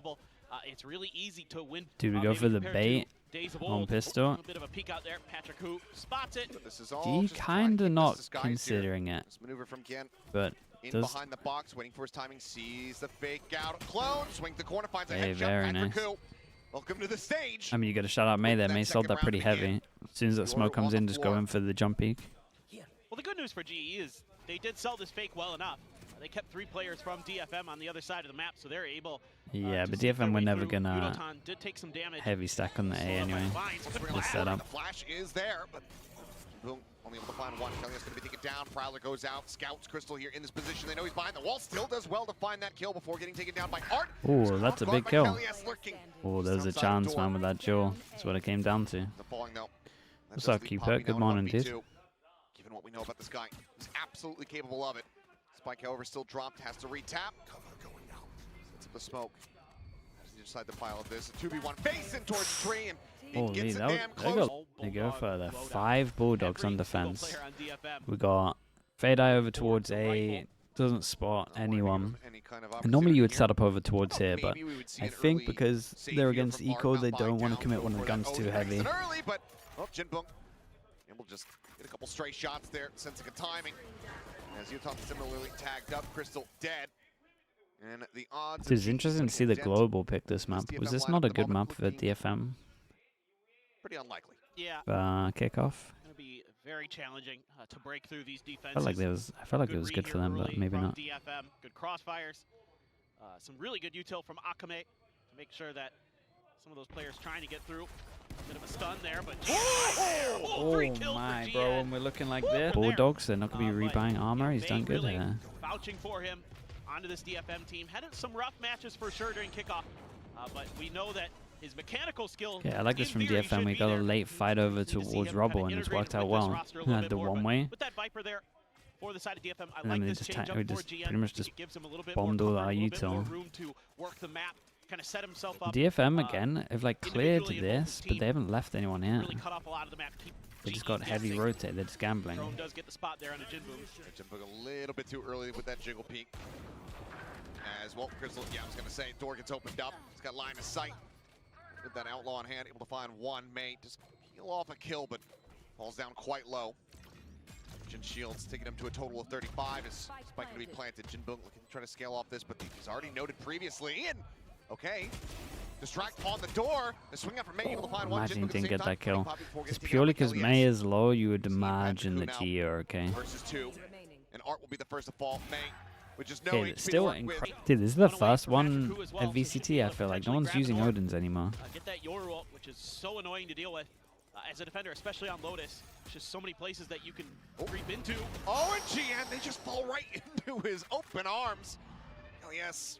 available. It's really easy to win. Do we go for the bait on pistol? A bit of a peek out there. Patrick who spots it. He kind of not considering it, but does. Behind the box, waiting for his timing, sees the fake out. Clone, swings the corner, finds a Hey, headshot. very nice. Welcome to the stage. I mean, you got to shout out May there. May sold that pretty heavy. As soon as that smoke comes in, just go in for the jump peek. Well, the good news for GE is they did sell this fake well enough. They kept 3 players from DFM on the other side of the map, so they're able. Yeah, but DFM were never gonna did take some damage. heavy stack on the A anyway. The setup. The flash is there, but boom, only able to find one. Kelly's going to be taken down. Prowler goes out. Scouts Crystal here in this position. They know he's behind the wall. Still does well to find that kill before getting taken down by Art. Oh, that's a big kill. Oh, there's a chance, man, with that jaw. That's what it came down to. What's up, Keeper? Good morning, dude. Given what we know about this guy, he's absolutely capable of it. Spike, however, still dropped, has to retap. Sets up the smoke. Inside the pile of this. A 2v1 facing towards tree and holy, they go for the 5 Bulldogs on defense. We got Fade Eye over towards A, doesn't spot anyone. And normally you would set up over towards here, but I think because they're against Eco, they don't want to commit one of the guns too heavy. We'll just get a couple stray shots there, sensing a timing. As Utah similarly tagged up, Crystal dead. And the odds. It's interesting to see the global pick this map. Was this not a good map for DFM? Pretty unlikely. Yeah. Kickoff. Gonna be very challenging to break through these defenses. I felt like it was good for them, but maybe not. DFM, good crossfires. Some really good util from Akame to make sure that some of those players trying to get through. Bit of a stun there, but oh my, bro, when we're looking like this. Bulldogs, they're not going to be rebuying armor. He's done good there. Vouching for him onto this DFM team. Had some rough matches for sure during kickoff, but we know that his mechanical skill. Yeah, I like this from DFM. We got a late fight over towards Rubble, and it's worked out well. The one way. With that Viper there for the side of DFM, I and like then this change up we for just GN. pretty much just gives him a little bit bombed more all cover, our a little bit more util. room to work the map. Kind of set himself up. DFM again have like cleared this, but they haven't left anyone here. Really cut off a lot of the map. They just got heavy rotate. They're just gambling. Drone does get the spot there on a Jinboom. Jinboom a little bit too early with that jiggle peek. As well, Crystal, yeah, I was gonna say, door gets opened up. He's got line of sight. With that outlaw in hand, able to find one mate. Just peel off a kill, but falls down quite low. Jin Shields taking him to a total of 35. Is Spike going to be planted? Jinboom looking to try to scale off this, but he's already noted previously. And okay, distract on the door. The swing out from May, able to find one. Imagine he didn't get that kill. Just purely because May is low, you would imagine that GE are okay. Versus 2, and Art will be the first to fall. May, which is no okay, still incredible. Dude, this is the first one at VCT. I feel like no one's using Odin's anymore. Get that Yoru ult, which is so annoying to deal with as a defender, especially on Lotus. There's just so many places that you can creep into. Oh, and GN, they just fall right into his open arms. Oh yes.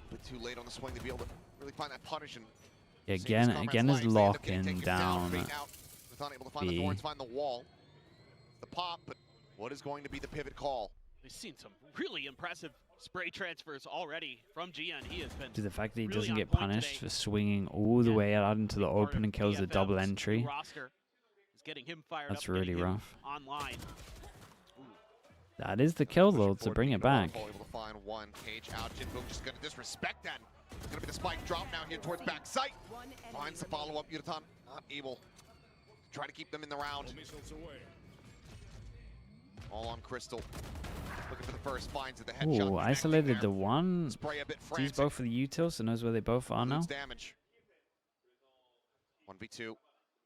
A bit too late on the swing to be able to really find that punish. And again is locking down. Able to find the thorns, find the wall. The pop, but what is going to be the pivot call? We've seen some really impressive spray transfers already from GN. He has been to the fact that he really doesn't get punished for swinging all the way out into the open and kills the double entry. That's really rough. Online. That is the kill though to bring it back. Able to find one cage out. Jinboom just gonna disrespect that. It's gonna be the spike drop now here towards back sight. Finds the follow-up. Yutan not able to try to keep them in the round. All on Crystal. Looking for the first, finds it, the headshot. Ooh, isolated the one. Spray a bit sees both for the util, so knows where they both are now. Damage. 1v2.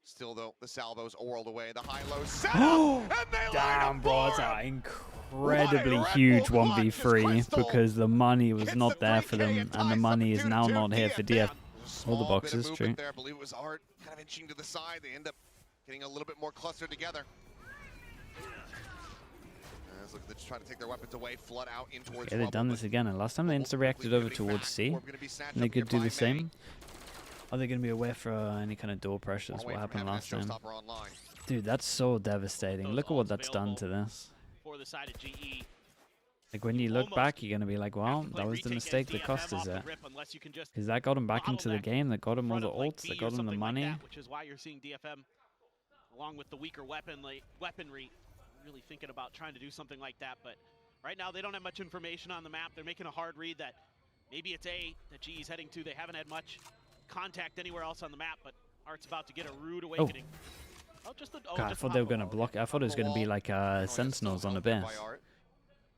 Still though, the salvos a world away. The high-low set up, and they damn, bro, it's an incredibly huge 1v3 because the money was not there for them, and the money is now not here for DF. All the boxes, true. There, I believe it was Art kind of inching to the side. They end up getting a little bit more clustered together. Looking to try to take their weapons away, flood out in towards. Yeah, they've done this again, and last time they insta-reacted over towards C, and they could do the same. Are they going to be aware for any kind of door pressure? That's what happened last time. Dude, that's so devastating. Look at what that's done to this. Like, when you look back, you're going to be like, well, that was the mistake that cost us it. Because that got him back into the game, that got him all the ults, that got him the money. Which is why you're seeing DFM, along with the weaker weaponry, really thinking about trying to do something like that, but right now they don't have much information on the map. They're making a hard read that Maybe it's A that GE's heading to. They haven't had much contact anywhere else on the map, but Art's about to get a rude awakening. Oh, just the, God, I thought they were going to block. I thought it was going to be like sentinels on the base.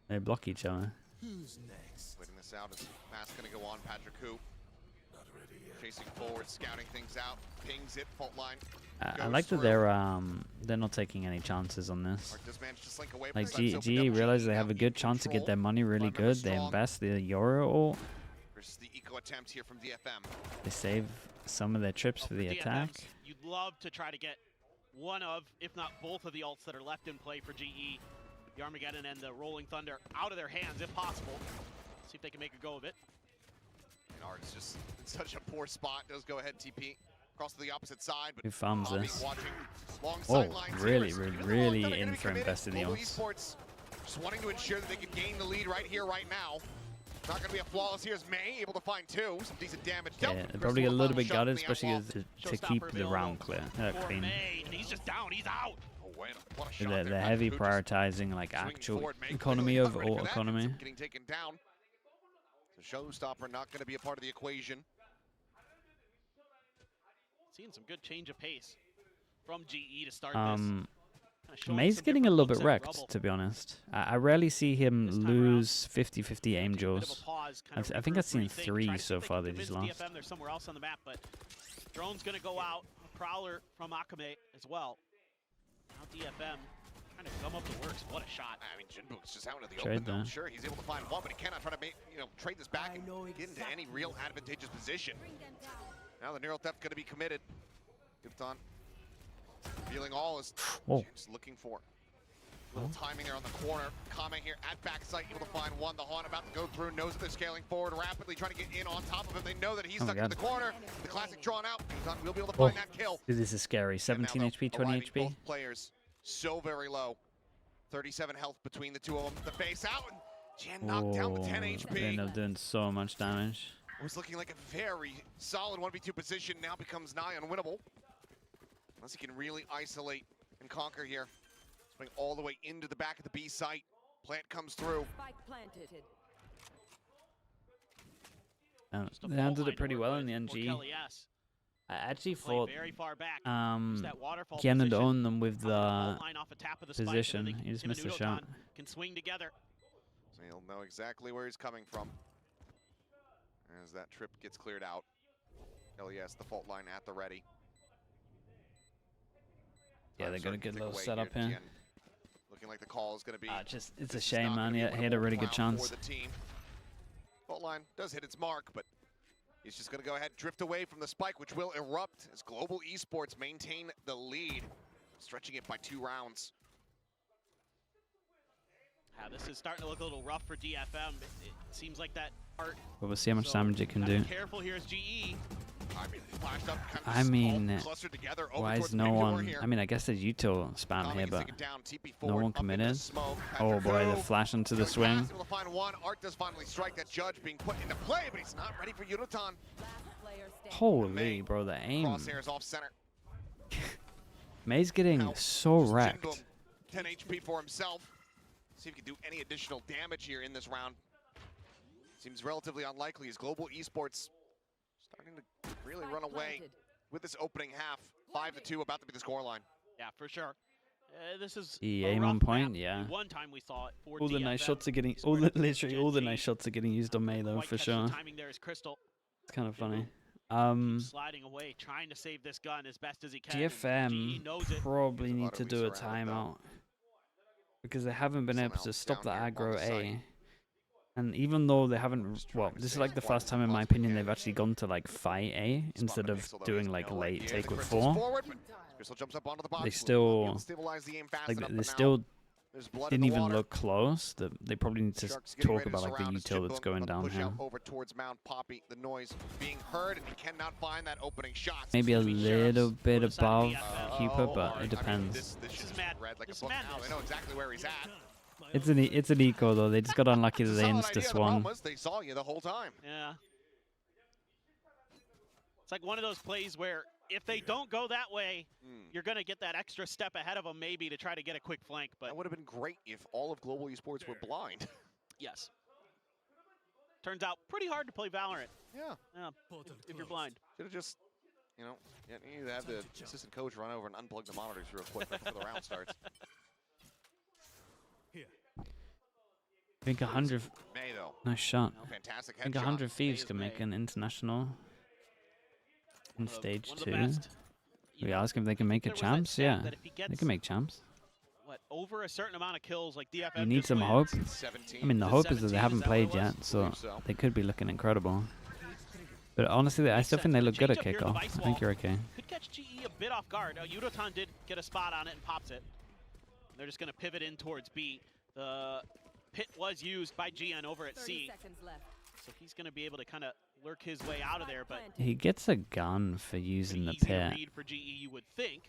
They block each other. Who's next? Waiting this out is pass going to go on. Patrick Hu chasing forward, scouting things out, pings it, fault line. I like that they're not taking any chances on this. Like GE realize they have a good chance to get their money really good. They invest the Euro ult. Versus the eco attempt here from DFM. They save some of their trips for the attack. You'd love to try to get one of, if not both of the ults that are left in play for GE. The Armageddon and the Rolling Thunder out of their hands if possible. See if they can make a go of it. And Art's just in such a poor spot. Does go ahead TP across to the opposite side. But who farms this? Long oh, really in for investing the ults. Esports just wanting to ensure that they can gain the lead right here, right now. Not going to be a flawless. Here's May able to find two. Some decent damage. Yeah, they're probably a little bit gutted, especially to keep the round clear. Clean. And he's just down. He's out. They're heavy prioritizing like actual economy over ult economy. Getting taken down. So Showstopper not going to be a part of the equation. Seeing some good change of pace from GE to start this. May's getting a little bit wrecked, to be honest. I rarely see him lose 50-50 aim duels. I think I've seen 3 so far that he's lost. DFM, they're somewhere else on the map, but drone's going to go out. Prowler from Akame as well. Now DFM trying to gum up the works. What a shot. I mean, Jinbook's just out into the open, though. Sure, he's able to find one, but he cannot try to make, trade this back and get into any real advantageous position. Now the neural theft going to be committed. Gifton feeling all is just looking for a little timing there on the corner. Kame here at backside, able to find one. The Haunt about to go through, knows that they're scaling forward rapidly, trying to get in on top of him. They know that he's stuck in the corner. The classic drawn out. Gifton will be able to find that kill. This is scary. 17 HP, 20 HP. Both players so very low. 37 health between the two of them. The face out. And Jan knocked down with 10 HP. They end up doing so much damage. It was looking like a very solid 1v2 position. Now becomes nigh unwinnable. Unless he can really isolate and conquer here. Swing all the way into the back of the B site. Plant comes through. They handled it pretty well in the NG. I actually thought Ken had owned them with the position. He just missed a shot. Can swing together. So he'll know exactly where he's coming from as that trip gets cleared out. LES, the fault line at the ready. Yeah, they're going to get a little setup here. Looking like the call is going to be... it's a shame, man. He had a really good chance. Fault line does hit its mark, but he's just going to go ahead and drift away from the spike, which will erupt as Global Esports maintain the lead, stretching it by 2 rounds. This is starting to look a little rough for DFM. It seems like that art. But we'll see how much damage it can do. Careful here is GE. I mean, why is no one... I mean, I guess there's util spam here, but no one committed. Oh boy, the flash into the swing. Art does finally strike that judge being put into play, but he's not ready for Yudotan. Holy, bro, the aim. Crosshairs off center. May's getting so wrecked. 10 HP for himself. See if he can do any additional damage here in this round. Seems relatively unlikely as Global Esports starting to really run away with this opening half. 5-2 about to be the scoreline. Yeah, for sure. This is the aim on point, yeah. One time we saw it for all the DFM. Nice shots are getting, literally all the nice shots are getting used on May though, for sure. Timing there is Crystal. It's kind of funny. Sliding away, trying to save this gun as best as he can. DFM probably need to do a timeout because they haven't been able to stop the aggro A. And even though they haven't, well, this is like the first time in my opinion they've actually gone to like fight A instead of doing like late take with 4. They still, didn't even look close. They probably need to talk about like the util that's going down here. Maybe a little bit above keeper, but it depends. It's an eco though. They just got unlucky that they insta-swung. They saw you the whole time. Yeah. It's like one of those plays where if they don't go that way, you're going to get that extra step ahead of them maybe to try to get a quick flank. But that would have been great if all of Global Esports were blind. Yes. turns out pretty hard to play Valorant. Yeah. If you're blind. Should have just, you know, you need to have the assistant coach run over and unplug the monitors real quick right before the round starts. I think 100. May though. Nice shot. Fantastic I think headshot. 100 Thieves can make an international in stage One of the 2. best. We ask if they can make a There was that champs. stat Yeah, that if he they gets, can make champs. what, over a certain amount of kills, like DFM You need just some wins. hope. 17. I mean, the Is it hope is that 17? they haven't Is that what it played was? yet, so Believe so. they could be looking incredible. But honestly, I still think they look good at kickoff. I think you're okay. Could catch GE a bit off guard. Yudotan did get a spot on it and pops it. They're just going to pivot in towards B. The pit was used by GN over at C. So he's going to be able to kind of lurk his way out of there, but He gets a gun for using the easy to pit. read for GE, you would think.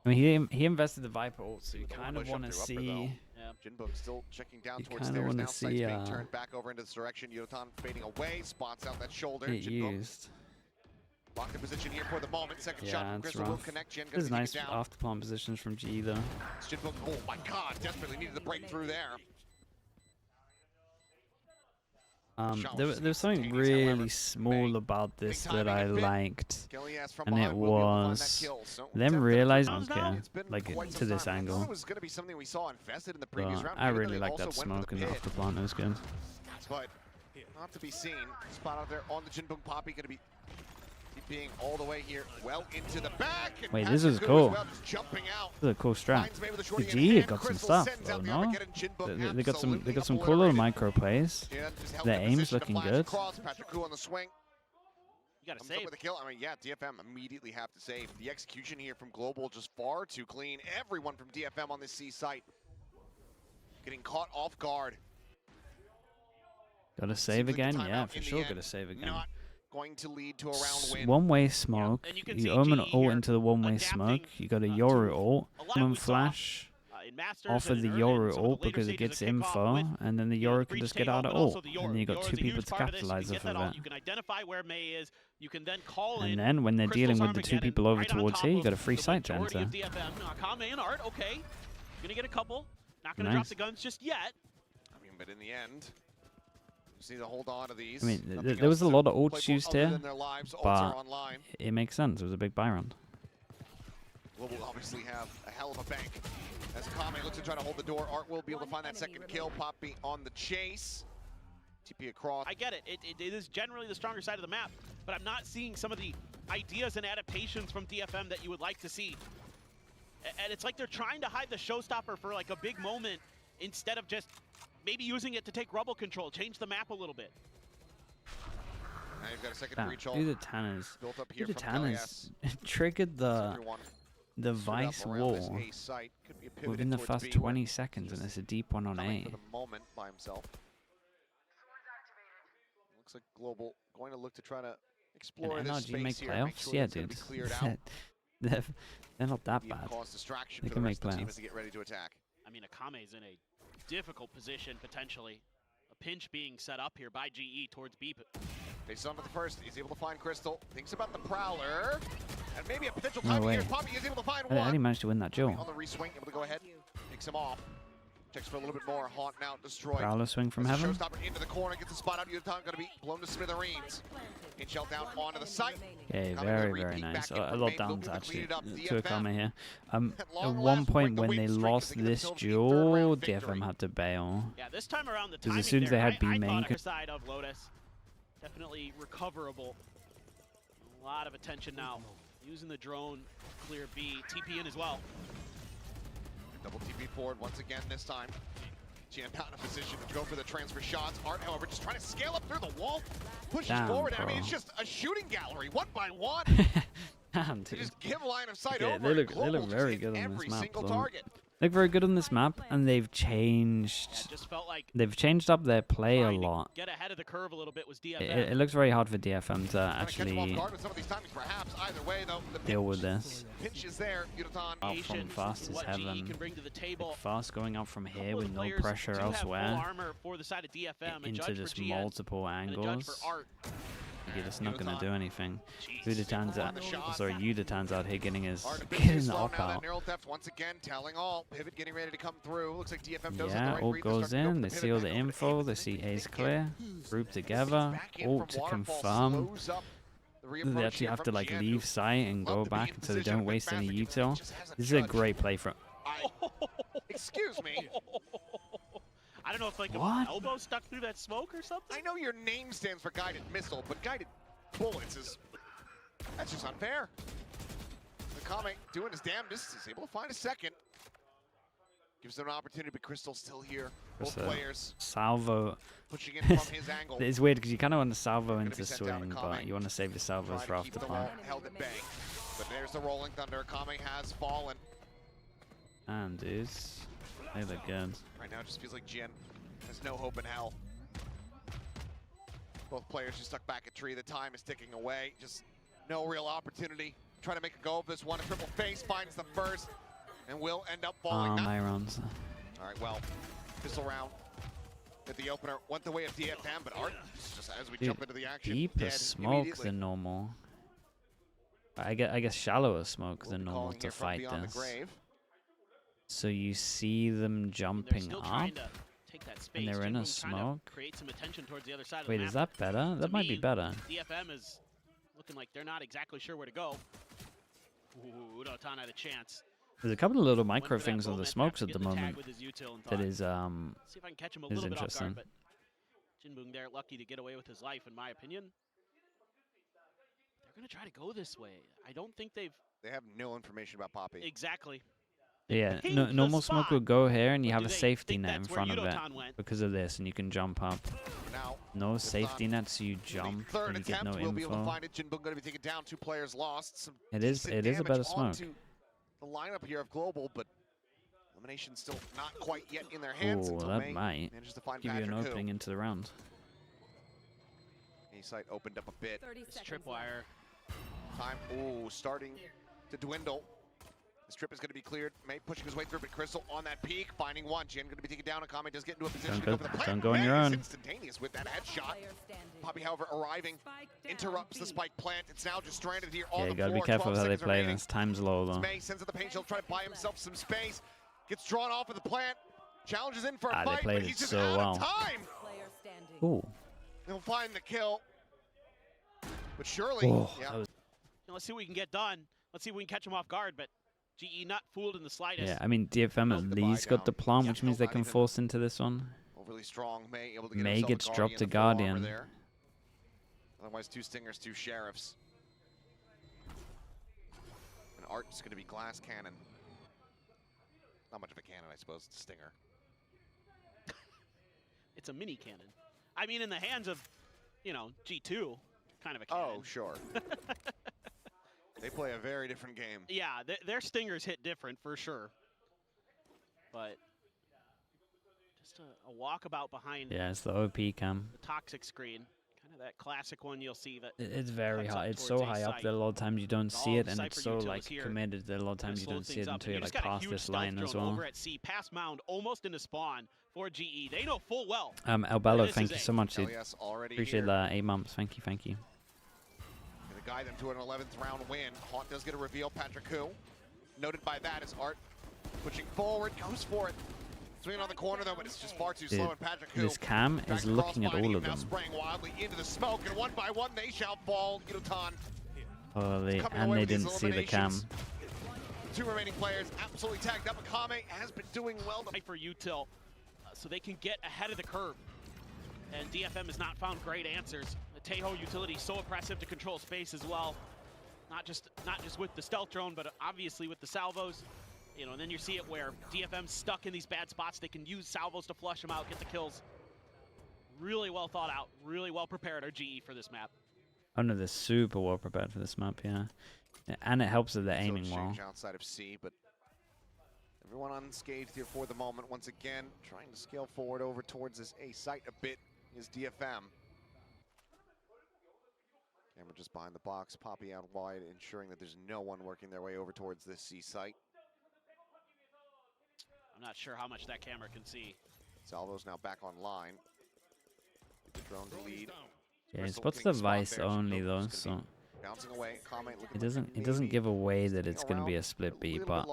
I mean, he invested the Viper ult, so you Don't kind push of up want to through upper, though. see. Yeah. Jinbook still checking down You towards kinda stairs. wanna Now sights see, being turned back over into this direction. Yudotan fading away, spots out that shoulder. It Jinbook used. locked in position here for the moment. Second Yeah, shot from it's Crystal will rough. connect. Jin This is gonna nice take it down. after palm positions from G though. It's Jinbook. Oh my God! Desperately needed the breakthrough there. There was something really small about this that I liked, and it was them realizing, okay, like to this angle. It was going to be something we saw infested in the previous But round. I Maybe really they like also that went for smoke the and the pit, after plant. It was good. but not to be seen. Spot out there on the Jinbook Poppy, going to be being all the way here, well into the back. And Wait, this is Patrick cool. as well, just jumping out. This is a cool strat. Finds May with the shorty The in G hand. got some Crystal stuff sends though, out the no? Armageddon. Jinbook They got some absolutely cool little obliterated. micro plays. Yeah, just held Their in aim's position to looking flash good. across. Patrick Koo on the swing. You got to Comes up save. with a kill. I mean, yeah, DFM immediately have to save. The execution here from Global just far too clean. Everyone from DFM on this C site getting caught off guard. Gotta save Seems like the again? timeout Yeah, in for the sure. end, Gotta save again. Not going to lead to a round win. One-way smoke. And you can You see own an GE ult here into the one-way adapting, smoke. You got a to Yoru ult. a lot Someone we saw, flash in Masters off of and the in early- Yoru and some of the ult later because it stages gets of kickoff info, with, and then the you know, Yoru can breach just get takeoff, out of but also ult. the And Yoru. then you got Yoru's two a people huge to part of this. You capitalize can off get that of ult, it. you can identify where May is. You can then call in. And then when they're dealing Crystal's with the two Armageddon people over right on towards top here, you of got a free the sight to majority enter. of DFM. Akame and Art, okay. Gonna get a couple. Not gonna drop Nice. the guns just yet. I mean, but in the end, just need to hold on to these. I mean, Nothing there was a else lot to of play ults for used other here, than their lives. Ults but are online. it makes sense. It was a big buy round. Global will obviously have a hell of a bank. As Akame looks to try to hold the door, Art will be able to find that second kill. Poppy on the chase. TP across. I get it. It is generally the stronger side of the map, but I'm not seeing some of the ideas and adaptations from DFM that you would like to see. And it's like they're trying to hide the showstopper for like a big moment instead of just maybe using it to take rubble control, change the map a little bit. Now you've got a second breach ult Udatana's built up here from Kalias. triggered the Everyone Vice stood up around this wall A site. Could be a pivot within in the towards first B, 20 where seconds, and he's it's a deep one on coming A. for the moment by himself. Looks like Global going to look to try to explore And this NRG space make here. Make playoffs? sure yeah, that's gonna dude. be cleared out. They're not that Be a bad. cause distraction They for can the make rest of the team playoffs. as they get ready to attack. I mean, Akame's in a difficult position potentially. A pinch being set up here by GE towards B. Faces onto the first. He's able to find Crystal. Thinks about the Prowler. And maybe a potential No timing way. here. Poppy is able to find How did he one. manage to win that duel? On the reswing, able to go ahead. Picks him off. Checks for a little bit more. Haunt now destroyed. Prowler swing from As the heaven. showstopper into the corner. Gets the spot out. Yudotan going to be blown to smithereens. And shell down onto the site. Okay, Akame very, with a very repeat nice. back in A from lot main, down looking to to actually clean it up. to DFM. Akame here. At At long one last, point break the when win they streak as lost they get this themselves a third duel, round victory. DFM had to bail. Yeah, this time around the Because timing as soon as they there, had B I main, thought our side of Lotus definitely recoverable. A lot of attention now. Using the drone to clear B. TP in as well. Double TP forward once again this time. GM not in a position to go for the transfer shots. Art, however, just trying to scale up through the wall. Pushes Damn, forward. I mean, bro. it's just a shooting gallery, one by one. Damn, They dude. just give line of sight Okay, over. they and look Global just very hit good on every this map, single though. target. Look very good on this map, and they've Yeah, changed. it just felt like They've changed up their play a trying to lot. get ahead of the curve a little bit was DFM. It looks very hard for DFM to Trying to catch them off actually guard with some of these timings, perhaps. Either way, though, the deal with pinch- this. Pinch is there. Yudotan. Out from Patience, fast as what GE heaven. can bring to the table. Big fast going out from Couple here of with the no players pressure do have full elsewhere armor for the side of DFM, a into judge just for GN, multiple and a judge angles. for Art. You're just not going to do anything. Jesus. Yuda turns out here getting his op out. Once again, telling all. Pivot getting ready to come through. Looks like DFM does Yeah, right ult goes in. They see all the info. They see A's clear. Group together. Ult to confirm. They actually have to like leave site and go back so they don't waste any util. This is a great play from. Excuse me. I don't know if like an elbow stuck through that smoke or something. I know your name stands for guided missile, but guided bullets that's just unfair. Akame doing his damnedest, is able to find a second. Gives them an opportunity, but Crystal's still here. Both players salvo. Pushing in from his angle. It's weird because you kind of want to salvo into swing, but you want to save your salvos for after plant. Held at bay. But there's the rolling thunder. Akame has fallen. And dudes, they look good. Right now it just feels like Jin has no hope in hell. Both players just stuck back at tree. The time is ticking away. Just no real opportunity. Trying to make a go of this one. A triple face finds the first and will end up falling. Oh, my runs. All right, well, pistol round at the opener went the way of DFM, but Art, just as we jump into the action, deeper smoke than normal. I guess shallower smoke than normal to fight this. So you see them jumping up, and they're in a smoke. Wait, is that better? That might be better. DFM is looking like they're not exactly sure where to go. Ooh, Udotan had a chance. There's a couple of little micro things on the smokes at the moment that is see if I can catch him a little bit interesting. off guard, but Jinbung there lucky to get away with his life, in my opinion. They're gonna try to go this way. I don't think they have no information about Poppy. Exactly. Yeah, normal smoke would go here, and you have a safety net in front of it because of this, and you can jump up. No safety net, so you jump and you get no info. It is a better smoke. The lineup here of Global, but elimination still not quite yet in their hands. Oh, that might give you an opening into the round. A site opened up a bit. This tripwire. Time, starting to dwindle. This trip is going to be cleared. May pushing his way through, but Crystal on that peak, finding one. Jin going to be taken down. Akame does get into a position to go for the play. Don't go on your own. Instantaneous with that headshot. Poppy, however, arriving, interrupts the spike plant. It's now just stranded here on the floor. Yeah, you got to be careful how they play this. Time's low, though. May sends it the paint. He'll try to buy himself some space. Gets drawn off of the plant. Challenges in for a fight, but he's just out of time. Ooh. He'll find the kill. But surely, yeah. Let's see what we can get done. Let's see if we can catch him off guard, but GE not fooled in the slightest. Yeah, I mean, DFM at least got the plant, which means they can force into this one. Overly strong. May able to get May gets dropped to Guardian. Otherwise, 2 Stingers, 2 Sheriffs. And Art's going to be glass cannon. Not much of a cannon, I suppose. It's a Stinger. It's a mini cannon. I mean, in the hands of, G2, kind of a cannon. Oh, sure. They play a very different game. Yeah, their Stingers hit different for sure. But just a walkabout behind. Yeah, it's the OP cam. The toxic screen. Kind of that classic one you'll see that. It's very high. It's so high up that a lot of times you don't see it, and it's so like committed that a lot of times you don't see it until you like past this line as well. Over at C, past mound, almost into spawn for GE. They know full well. Albello, thank you so much, dude. Appreciate that. 8 months. Thank you. To guide them to an 11th round win. Haunt does get a reveal. Patrick Hu. Noted by that is Art pushing forward, goes for it. Swinging on the corner though, but it's just far too slow. And Patrick Hu. This cam is looking at all of them. Spraying wildly into the smoke, and one by one they shall fall. Yudotan. Oh, they didn't see the cam. 2 remaining players absolutely tagged up. Akame has been doing well for util, so they can get ahead of the curve. And DFM has not found great answers. The Teho utility so oppressive to control space as well. Not just with the stealth drone, but obviously with the salvos. And then you see it where DFM's stuck in these bad spots. They can use salvos to flush them out, get the kills. Really well thought out, really well prepared are GE for this map. Oh no, they're super well prepared for this map, yeah. And it helps that they're aiming well. Outside of C, but everyone unscathed here for the moment. Once again, trying to scale forward over towards this A site a bit is DFM. Camera just behind the box, Poppy out wide, ensuring that there's no one working their way over towards this C site. I'm not sure how much that camera can see. Salvo's now back online. The drone to lead. Yeah, it spots the Vice only though, so it doesn't give away that it's going to be a split B, but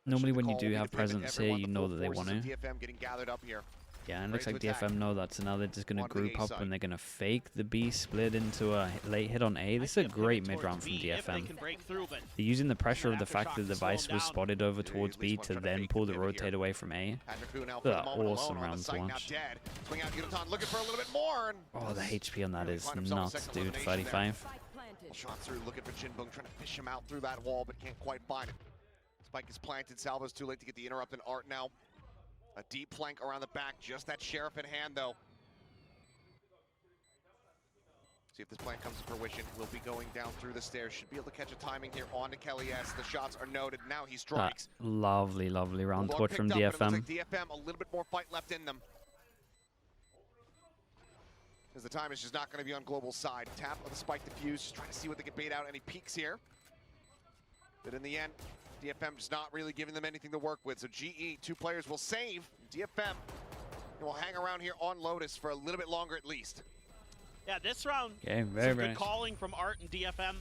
normally when you do have presence here, you know that they want to. Yeah, and it looks like DFM know that, so now they're just going to group up and they're going to fake the B split into a late hit on A. This is a great mid-round from DFM. They're using the pressure of the fact that the Vice was spotted over towards B to then pull the rotate away from A. They're awesome rounds to watch. Oh, the HP on that is nuts, dude. 35. Shot through, looking for Jinbung, trying to fish him out through that wall, but can't quite find it. Spike is planted, Salvo's too late to get the interrupt, and Art now. A deep flank around the back, just that Sheriff in hand, though. See if this plan comes to fruition. We'll be going down through the stairs. Should be able to catch a timing here on to Kelly S. The shots are noted. Now he strikes. Lovely, lovely round torch from DFM. Like DFM, a little bit more fight left in them. As the time is just not going to be on Global's side. Tap of the Spike defuse, just trying to see what they can bait out. Any peaks here. But in the end, DFM just not really giving them anything to work with. So GE, 2 players will save. DFM will hang around here on Lotus for a little bit longer at least. Yeah, this round, very good calling from Art and DFM.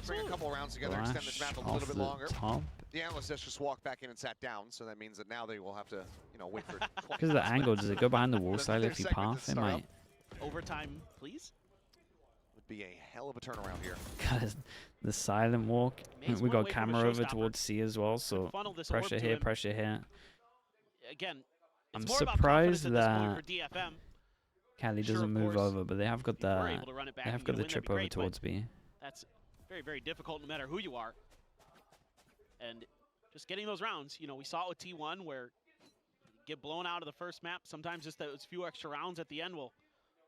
Bring a couple of rounds together, extend this map a little bit longer. The analyst just walked back in and sat down, so that means that now they will have to, you know, wait for. Because of the angle, does it go behind the wall slightly if you path? It might. Overtime, please. Would be a hell of a turnaround here. Guys, the silent walk. We got camera over towards C as well, so pressure here, pressure here. Again, I'm surprised that Cali doesn't move over, but they have got the trip over towards B. That's very, very difficult no matter who you are. And just getting those rounds, you know, we saw it with T1 where you get blown out of the first map. Sometimes just those few extra rounds at the end will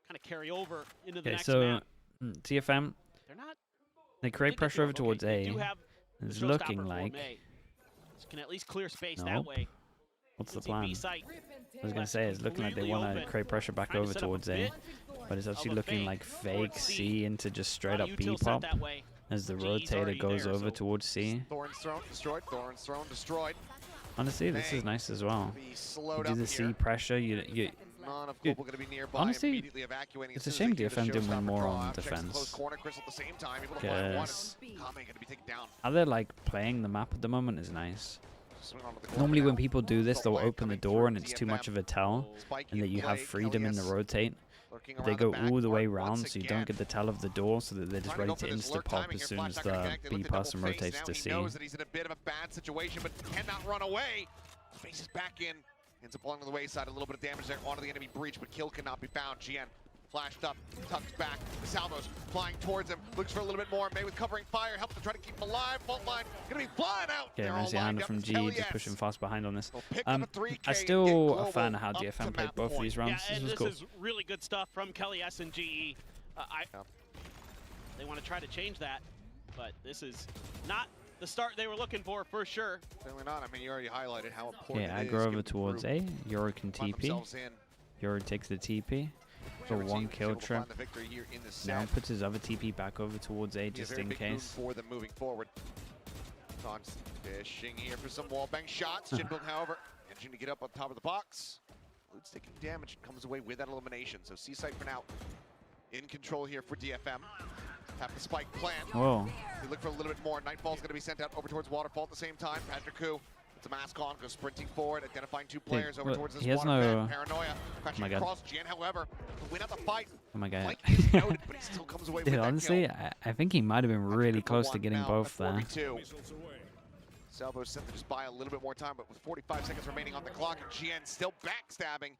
kind of carry over into the next map. TFM, they create pressure over towards A. It's looking like can at least clear space that way. What's the plan? I was going to say, it's looking like they want to create pressure back over towards A. But it's actually looking like fake C into just straight up B pop as the rotator goes over towards C. Thorn's thrown, destroyed. Thorn's thrown, destroyed. Honestly, this is nice as well. You do the C pressure, honestly, it's a shame DFM didn't win more on defense. Because how they're like playing the map at the moment is nice. Normally when people do this, they'll open the door and it's too much of a tell, and that you have freedom in the rotate. But they go all the way around, so you don't get the tell of the door, so that they're just ready to insta-pop as soon as the B person rotates to C. He's in a bit of a bad situation, but cannot run away. Faces back in. Ends up along the wayside, a little bit of damage there onto the enemy breach, but kill cannot be found. GN flashed up, tucks back. The Salvos flying towards him, looks for a little bit more. May with covering fire, helps to try to keep him alive. Fault line gonna be flying out. Okay, nice hand from G, just pushing fast behind on this. I'm still a fan of how DFM played both of these rounds. Yeah, this was cool. This is really good stuff from Kelly S and GE. They want to try to change that, but this is not the start they were looking for sure. Certainly not. I mean, you already highlighted how important it is. Yeah, I go over towards A. Yoro can TP. Yoro takes the TP. For one kill trip. Now puts his other TP back over towards A just in case. For them moving forward. Ton's fishing here for some wallbang shots. Jinbung, however, managing to get up on top of the box. Lude's taking damage, comes away with that elimination. So C-Site for now in control here for DFM. Have the spike plan. Whoa. We look for a little bit more. Nightfall's going to be sent out over towards Waterfall at the same time. Patrick Koo puts a mask on, goes sprinting forward, identifying 2 players over towards this water. Paranoia. Crashing across. Gian, however, to win out the fight. Oh my god. Noted, but he still comes away with that honestly, kill. I think he might have been really close to getting both there. Salvo sent to just buy a little bit more time, but with 45 seconds remaining on the clock, and GN still backstabbing.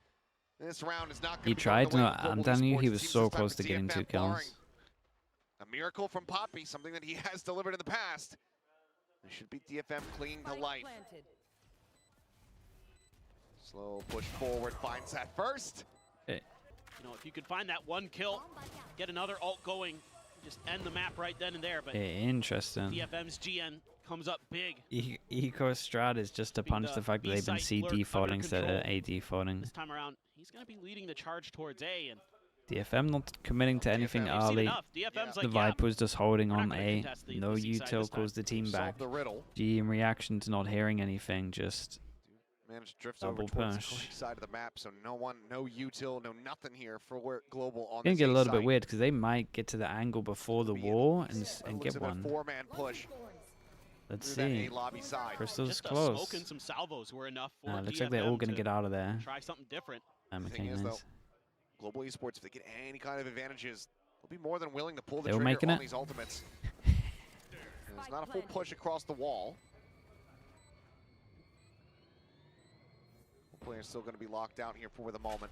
This round is not going to be. He tried. No, I'm telling you, he was so close to getting 2 kills. A miracle from Poppy, something that he has delivered in the past. They should beat DFM clinging to life. Slow push forward, finds that first. Okay. You know, if you could find that 1 kill, get another ult going, just end the map right then and there. But interesting. DFM's GN comes up big. Eco strat is just to punish the fact that they've been C defaulting instead of A defaulting. This time around, he's going to be leading the charge towards A. And DFM not committing to anything early. The Viper's just holding on A. No util calls the team back. G in reaction to not hearing anything, just Managed to drift Double over towards the push. correct side of the map, so no one, no util, no nothing here for Global on It's gonna this get a little bit site. weird because they might get to the angle before the wall and get one. Four-man push. Let's through that see. A lobby side. Crystal's Just close. smoke and some salvos were enough for Looks like they're all gonna get out of there. try something different. The thing is, though, Global Esports, if they get any kind of advantages, they'll be more than willing to pull the trigger on these ultimates. There's not a full push across the wall. Player's still going to be locked out here for the moment.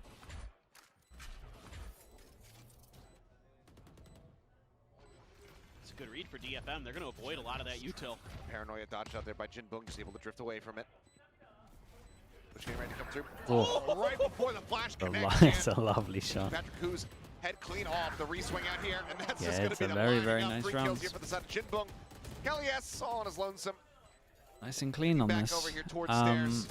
It's a good read for DFM. They're going to avoid a lot of that util. Paranoia dodged out there by Jinbung, just able to drift away from it. Push game ready to come through. Oh. Right before the flash connects. It's a lovely shot. Patrick Koo's head clean off the re-swing out here, and that's Yeah, just going to it's be a the very, line. very Now nice 3 round. kills here for the side of Jinbung. Kelly's all on his lonesome. Nice and clean on Back this. over here towards stairs.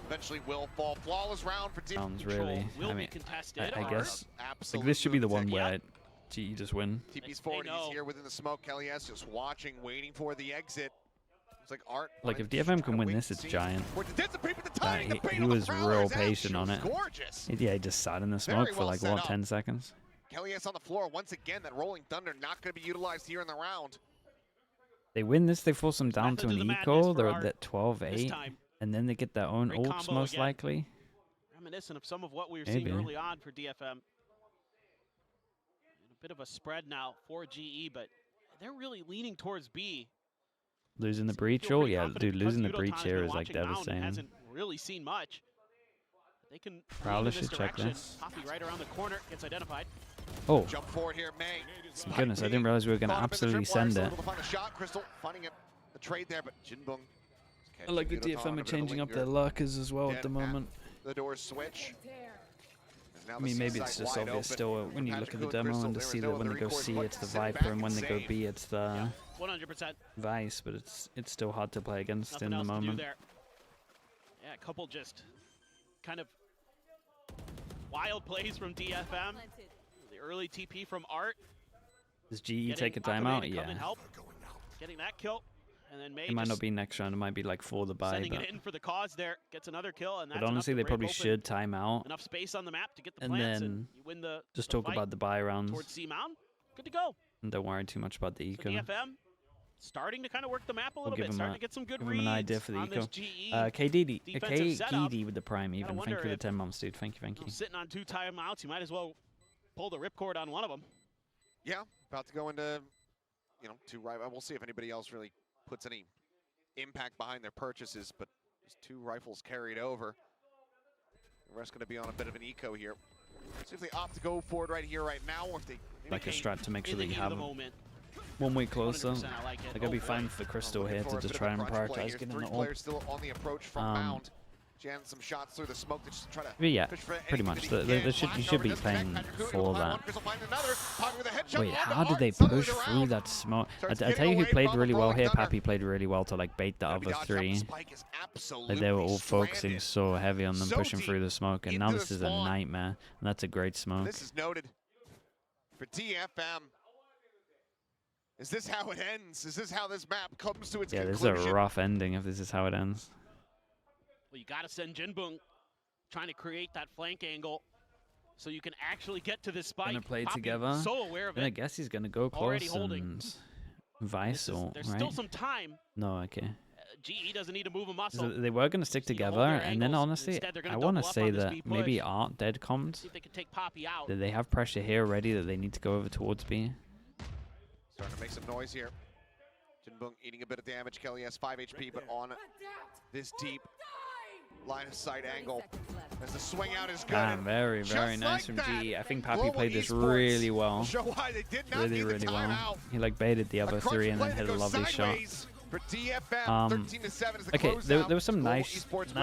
Eventually will fall. Flawless round for Team Sounds Control. really. Will I be mean, contested. I guess Absolute like this should be the one lunatic. where GE just win. TP's forward, he's here within the smoke. Kelly's just watching, waiting for the exit. It's like Art. Like if DFM can win this, it's giant. He was real patient on it. Gorgeous. Yeah, he just sat in the smoke for like what, 10 seconds. Kelly's on the floor once again. That rolling thunder not going to be utilized here in the round. They win this, they force them down to Method to an the eco. madness They're for at that 12-8, and then they get their own Great ults combo most again. likely. Reminiscent of some of what we were Maybe. seeing early on for DFM. And a bit of a spread now for GE, but they're really leaning towards B. Losing the Seem to breach, feel oh pretty yeah, confident dude, because losing the Udotan's breach been here is like watching Mountain, devastating. hasn't really seen much. They can Prowler lean in this should check direction. this. Poppy right around the corner gets identified. Oh, Jump forward here, May. my goodness, I didn't realize we were going to absolutely send it. Crystal finding the trade there, but Jinbung. I like the DFM are changing up their lurkers as well at the moment. The doors switch. I mean, maybe it's just obvious still when you look at the demo and to see that when they go C, it's the Viper, and when they go B, it's the 100%. Vice, but it's still hard to play against Nothing in the else to do moment. there. Yeah, a couple just kind of wild plays from DFM. The early TP from Art. Does GE take a timeout? Yeah. Getting that kill. And then May It might not be next round, it might be like for the buy. sending But, it in for the cause there. Gets another kill, and that's but honestly, they enough to probably break open should time out enough space on the map to get the and plants, then and you win the just talk fight about the buy rounds towards C Mountain. Good to go. and don't worry too much about the So eco. DFM starting to kind of work the map a little give bit, him starting to get some good give him reads an idea for the on eco. this GE. KDD setup. with the prime even. Thank you wonder for the if- 10 months, dude. Thank you, thank you. Sitting on 2 timeouts, you might as well pull the ripcord on one of them. Yeah, about to go into, 2 rifles. We'll see if anybody else really puts any impact behind their purchases, but just 2 rifles carried over. The rest going to be on a bit of an eco here. See if they opt to go forward right here, right now, or if they Like a strat to make sure In that the you heat of have the them moment. 1 week closer. 100% I like it. They're gonna be Oh, boy. fine for Crystal here to just try and prioritize getting the 3 ult. players still on the approach from Mound. Jan some shots through the smoke to just try to But yeah, push for pretty anything much. that he can. You should be Disconnect, playing Patrick Kuhn for will find that. one, Crystal find another. Poppy with a headshot Wait, onto how did Art, they suddenly push the through round that smoke? I starts tell getting you who away played from really well Rolling here. Thunder. Pappy played really well to like bait the Gonna be other dodged out. 3. Spike is Like absolutely they were all focusing stranded. so heavy on them So pushing through deep the smoke, and now into this the is a spawn. nightmare. And that's a great smoke. This is noted for DFM. Is this how it ends? Is this how this map comes to its Yeah, this is conclusion? a rough ending if this is how it ends. Well, you got to send Jinbung trying to create that flank angle so you can actually get to this spike. Gonna play Poppy, together. So aware of Then I it. guess he's gonna go Already close holding. and Vice ult, There's right? still some time. No, okay. GE doesn't need to move a muscle. So they were gonna stick So you hold together, their and then angles. honestly, Instead, they're gonna I want to double up say on this that B maybe push. Art dead comms. See if they can take Poppy out. That they have pressure here already that they need to go over towards B. Starting to make some noise here. Jinbung eating a bit of damage. Kelly has 5 HP, but on this deep line of sight angle. As the swing out is good. Damn, very, very Just nice like from that, GE. I think Pappy Global played this Esports really well. Show why they did not Really, need really the well. timeout. He like baited the other 3 and then hit a lovely shot. For DFM, 13-7 is the Okay, closeout. there was some Global nice, Esports win